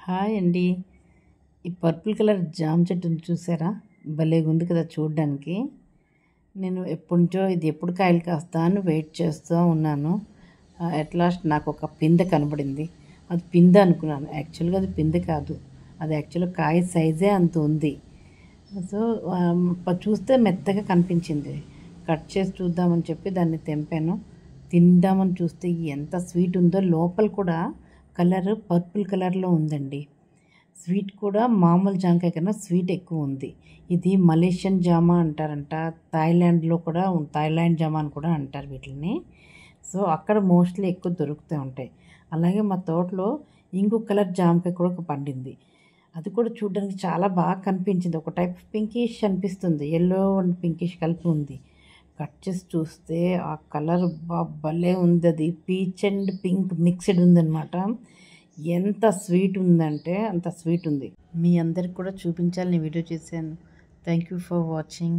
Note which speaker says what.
Speaker 1: Hi అండి. ఈ purple colour జామ చెట్టుని చూసారా? భలేగా ఉంది కదా చూడడానికి. నేను ఎప్పటినుంచో ఇది ఎప్పుడు కాయలు కాస్తా అని వెయిట్ చేస్తూ ఉన్నాను. అట్ లాస్ట్ నాకు ఒక పిందె కనబడింది. అది పిందె అనుకున్నాను. యాక్చువల్గా అది పిందె కాదు, అది యాక్చువల్గా కాయ సైజే అంత ఉంది. సో చూస్తే మెత్తగా కనిపించింది. కట్ చేసి చూద్దామని చెప్పి దాన్ని తెంపాను. తిందామని చూస్తే ఎంత స్వీట్ ఉందో, లోపల కూడా కలర్ పర్పుల్ కలర్లో ఉందండి. స్వీట్ కూడా మామూలు జామకాయ కన్నా స్వీట్ ఎక్కువ ఉంది. ఇది మలేషియన్ జామ అంటారంట, థాయిలాండ్లో కూడా థాయిలాండ్ జామ అని కూడా అంటారు వీటిని. సో అక్కడ మోస్ట్లీ ఎక్కువ దొరుకుతూ ఉంటాయి. అలాగే మా తోటలో ఇంకొక కలర్ జామకాయ కూడా పండింది. అది కూడా చూడడానికి చాలా బాగా కనిపించింది. ఒక టైప్ పింకిష్ అనిపిస్తుంది, ఎల్లో అండ్ పింకిష్ కలిపి ఉంది. కట్ చేసి చూస్తే ఆ కలర్ భలే ఉంది. అది పీచ్ అండ్ పింక్ మిక్స్డ్ ఉందన్నమాట. ఎంత స్వీట్ ఉందంటే అంత స్వీట్ ఉంది. మీ అందరికి కూడా చూపించాలని వీడియో చేశాను. Thank you for watching.